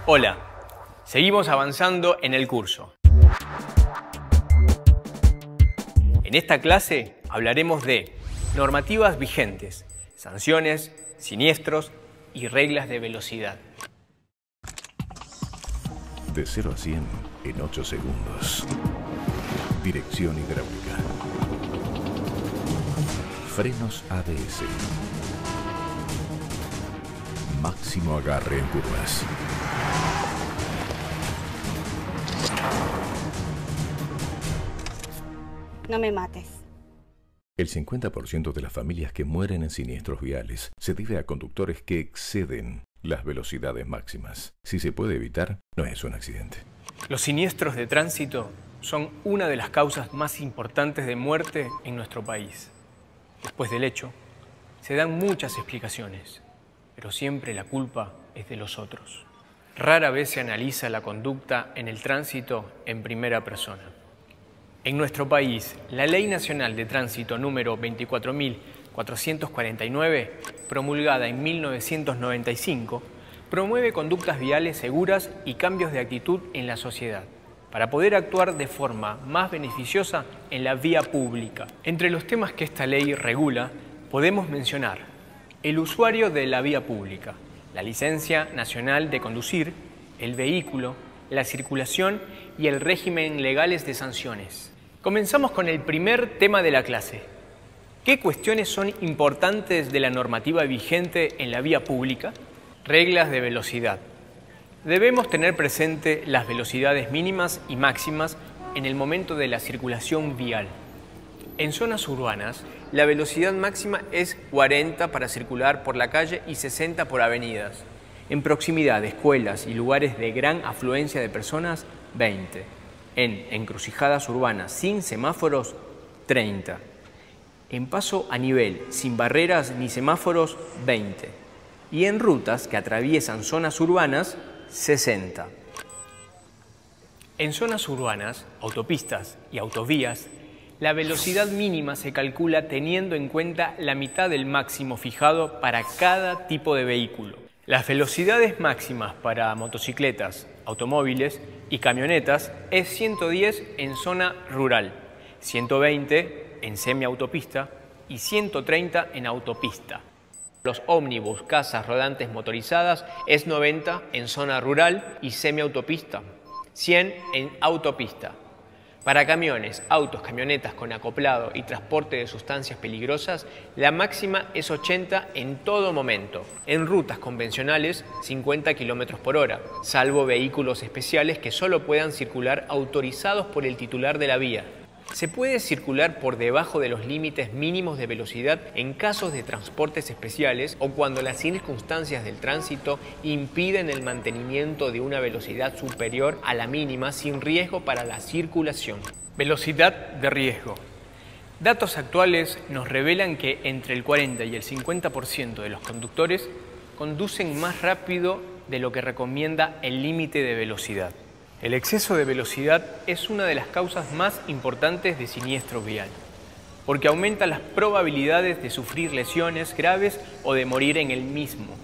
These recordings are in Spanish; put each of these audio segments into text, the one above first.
Hola, seguimos avanzando en el curso. En esta clase hablaremos de normativas vigentes, sanciones, siniestros y reglas de velocidad. De 0 a 100 en 8 segundos. Dirección hidráulica. Frenos ABS. Máximo agarre en curvas. No me mates. El 50% de las familias que mueren en siniestros viales se debe a conductores que exceden las velocidades máximas. Si se puede evitar, no es un accidente. Los siniestros de tránsito son una de las causas más importantes de muerte en nuestro país. Después del hecho, se dan muchas explicaciones, pero siempre la culpa es de los otros. Rara vez se analiza la conducta en el tránsito en primera persona. En nuestro país, la Ley Nacional de Tránsito número 24.449, promulgada en 1995, promueve conductas viales seguras y cambios de actitud en la sociedad, para poder actuar de forma más beneficiosa en la vía pública. Entre los temas que esta ley regula, podemos mencionar el usuario de la vía pública, la licencia nacional de conducir, el vehículo, la circulación y el régimen legales de sanciones. Comenzamos con el primer tema de la clase. ¿Qué cuestiones son importantes de la normativa vigente en la vía pública? Reglas de velocidad. Debemos tener presente las velocidades mínimas y máximas en el momento de la circulación vial. En zonas urbanas, la velocidad máxima es 40 para circular por la calle y 60 por avenidas. En proximidad de escuelas y lugares de gran afluencia de personas, 20. En encrucijadas urbanas sin semáforos, 30. En paso a nivel, sin barreras ni semáforos, 20. Y en rutas que atraviesan zonas urbanas, 60. En zonas urbanas, autopistas y autovías, la velocidad mínima se calcula teniendo en cuenta la mitad del máximo fijado para cada tipo de vehículo. Las velocidades máximas para motocicletas, automóviles y camionetas es 110 en zona rural, 120 en semiautopista y 130 en autopista. Los ómnibus, casas rodantes motorizadas es 90 en zona rural y semiautopista, 100 en autopista. Para camiones, autos, camionetas con acoplado y transporte de sustancias peligrosas, la máxima es 80 en todo momento. En rutas convencionales, 50 km por hora, salvo vehículos especiales que solo puedan circular autorizados por el titular de la vía. Se puede circular por debajo de los límites mínimos de velocidad en casos de transportes especiales o cuando las circunstancias del tránsito impiden el mantenimiento de una velocidad superior a la mínima sin riesgo para la circulación. Velocidad de riesgo. Datos actuales nos revelan que entre el 40 y el 50% de los conductores conducen más rápido de lo que recomienda el límite de velocidad. El exceso de velocidad es una de las causas más importantes de siniestro vial, porque aumenta las probabilidades de sufrir lesiones graves o de morir en el mismo.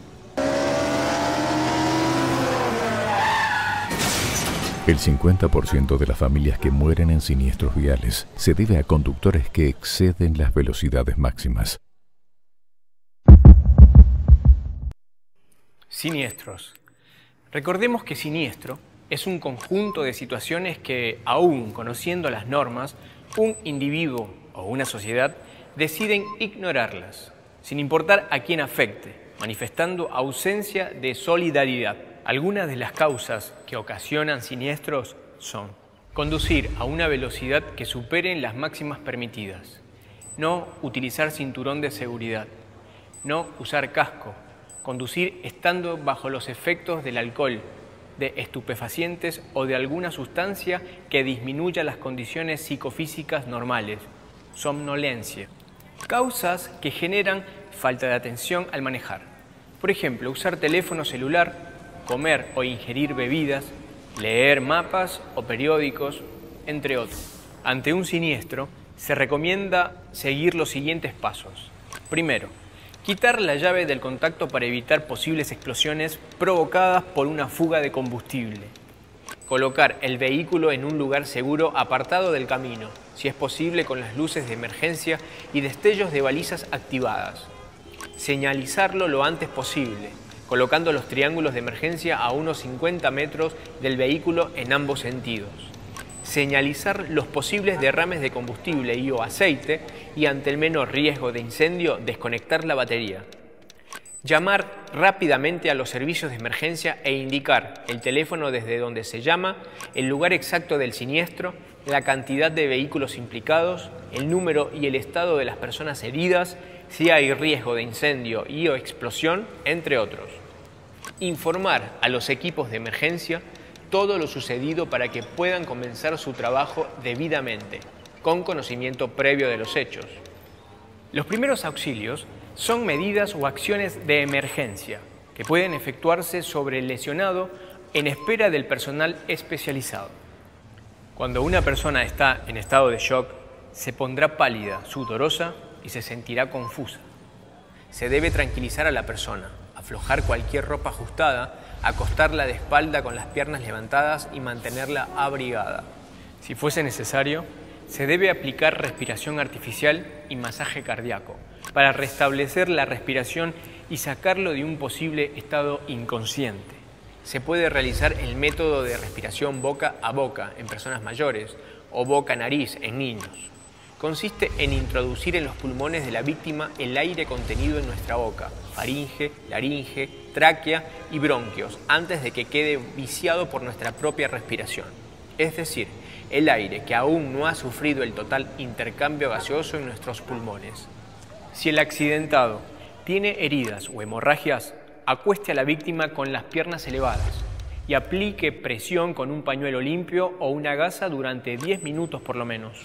El 50% de las familias que mueren en siniestros viales se debe a conductores que exceden las velocidades máximas. Siniestros. Recordemos que siniestro es un conjunto de situaciones que, aún conociendo las normas, un individuo o una sociedad deciden ignorarlas, sin importar a quién afecte, manifestando ausencia de solidaridad. Algunas de las causas que ocasionan siniestros son conducir a una velocidad que supere las máximas permitidas, no utilizar cinturón de seguridad, no usar casco, conducir estando bajo los efectos del alcohol, de estupefacientes o de alguna sustancia que disminuya las condiciones psicofísicas normales, somnolencia. Causas que generan falta de atención al manejar. Por ejemplo, usar teléfono celular, comer o ingerir bebidas, leer mapas o periódicos, entre otros. Ante un siniestro, se recomienda seguir los siguientes pasos. Primero, Quitar la llave del contacto para evitar posibles explosiones provocadas por una fuga de combustible. Colocar el vehículo en un lugar seguro apartado del camino, si es posible con las luces de emergencia y destellos de balizas activadas. Señalizarlo lo antes posible, colocando los triángulos de emergencia a unos 50 metros del vehículo en ambos sentidos. Señalizar los posibles derrames de combustible y o aceite y ante el menor riesgo de incendio, desconectar la batería. Llamar rápidamente a los servicios de emergencia e indicar el teléfono desde donde se llama, el lugar exacto del siniestro, la cantidad de vehículos implicados, el número y el estado de las personas heridas, si hay riesgo de incendio y o explosión, entre otros. Informar a los equipos de emergencia todo lo sucedido para que puedan comenzar su trabajo debidamente, con conocimiento previo de los hechos. Los primeros auxilios son medidas o acciones de emergencia que pueden efectuarse sobre el lesionado en espera del personal especializado. Cuando una persona está en estado de shock, se pondrá pálida, sudorosa y se sentirá confusa. Se debe tranquilizar a la persona, aflojar cualquier ropa ajustada, acostarla de espalda con las piernas levantadas y mantenerla abrigada. Si fuese necesario, se debe aplicar respiración artificial y masaje cardíaco para restablecer la respiración y sacarlo de un posible estado inconsciente. Se puede realizar el método de respiración boca a boca en personas mayores o boca-nariz en niños. Consiste en introducir en los pulmones de la víctima el aire contenido en nuestra boca, faringe, laringe, tráquea y bronquios, antes de que quede viciado por nuestra propia respiración. Es decir, el aire que aún no ha sufrido el total intercambio gaseoso en nuestros pulmones. Si el accidentado tiene heridas o hemorragias, acueste a la víctima con las piernas elevadas y aplique presión con un pañuelo limpio o una gasa durante 10 minutos por lo menos.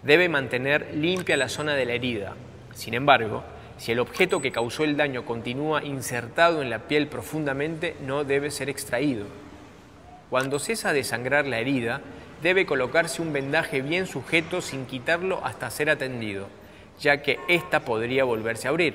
Debe mantener limpia la zona de la herida. Sin embargo, si el objeto que causó el daño continúa insertado en la piel profundamente, no debe ser extraído. Cuando cesa de sangrar la herida, debe colocarse un vendaje bien sujeto sin quitarlo hasta ser atendido, ya que ésta podría volverse a abrir.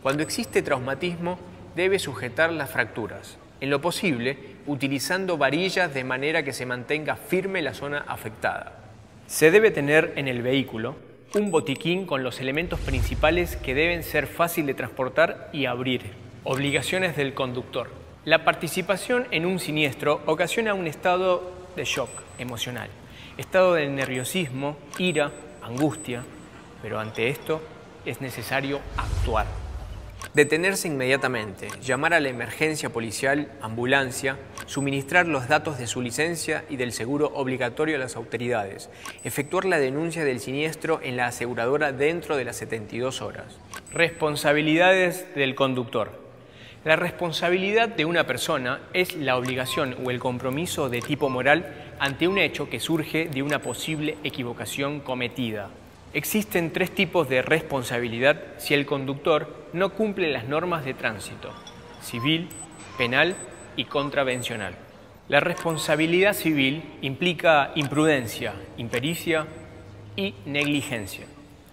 Cuando existe traumatismo, debe sujetar las fracturas, en lo posible utilizando varillas de manera que se mantenga firme la zona afectada. Se debe tener en el vehículo un botiquín con los elementos principales que deben ser fácil de transportar y abrir. Obligaciones del conductor. La participación en un siniestro ocasiona un estado de shock emocional, estado de nerviosismo, ira, angustia, pero ante esto es necesario actuar. Detenerse inmediatamente, llamar a la emergencia policial, ambulancia, suministrar los datos de su licencia y del seguro obligatorio a las autoridades, efectuar la denuncia del siniestro en la aseguradora dentro de las 72 horas. Responsabilidades del conductor. La responsabilidad de una persona es la obligación o el compromiso de tipo moral ante un hecho que surge de una posible equivocación cometida. Existen 3 tipos de responsabilidad si el conductor no cumple las normas de tránsito: civil, penal y contravencional. La responsabilidad civil implica imprudencia, impericia y negligencia.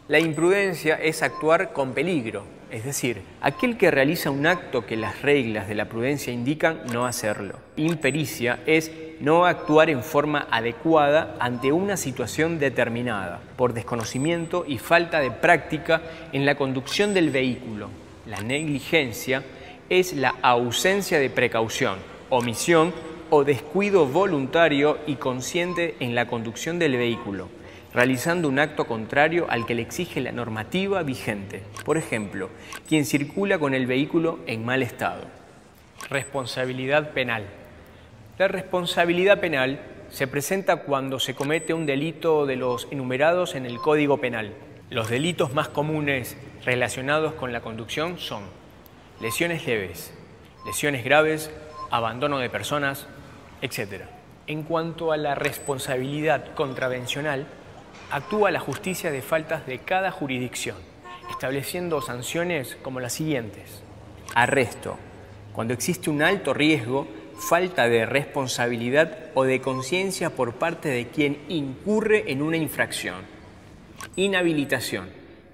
La imprudencia es actuar con peligro, es decir, aquel que realiza un acto que las reglas de la prudencia indican no hacerlo. Impericia es no actuar en forma adecuada ante una situación determinada, por desconocimiento y falta de práctica en la conducción del vehículo. La negligencia es la ausencia de precaución, omisión o descuido voluntario y consciente en la conducción del vehículo, realizando un acto contrario al que le exige la normativa vigente. Por ejemplo, quien circula con el vehículo en mal estado. Responsabilidad penal. La responsabilidad penal se presenta cuando se comete un delito de los enumerados en el Código Penal. Los delitos más comunes relacionados con la conducción son lesiones leves, lesiones graves, abandono de personas, etc. En cuanto a la responsabilidad contravencional, actúa la justicia de faltas de cada jurisdicción, estableciendo sanciones como las siguientes. Arresto, cuando existe un alto riesgo, falta de responsabilidad o de conciencia por parte de quien incurre en una infracción. Inhabilitación,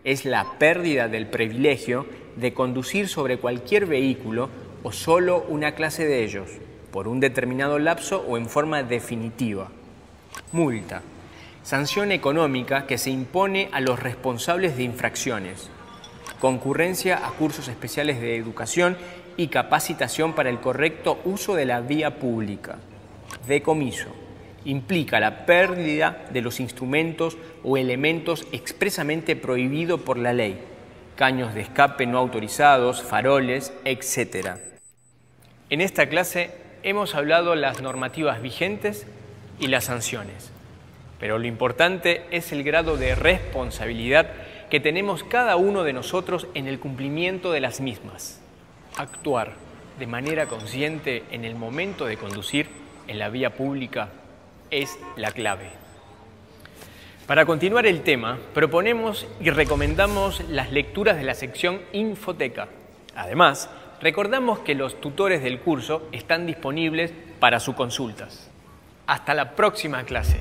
es la pérdida del privilegio de conducir sobre cualquier vehículo o solo una clase de ellos, por un determinado lapso o en forma definitiva. Multa. Sanción económica que se impone a los responsables de infracciones. Concurrencia a cursos especiales de educación y capacitación para el correcto uso de la vía pública. Decomiso. Implica la pérdida de los instrumentos o elementos expresamente prohibidos por la ley, caños de escape no autorizados, faroles, etc. En esta clase hemos hablado las normativas vigentes y las sanciones, pero lo importante es el grado de responsabilidad que tenemos cada uno de nosotros en el cumplimiento de las mismas. Actuar de manera consciente en el momento de conducir en la vía pública es la clave. Para continuar el tema, proponemos y recomendamos las lecturas de la sección Infoteca. Además, recordamos que los tutores del curso están disponibles para sus consultas. Hasta la próxima clase.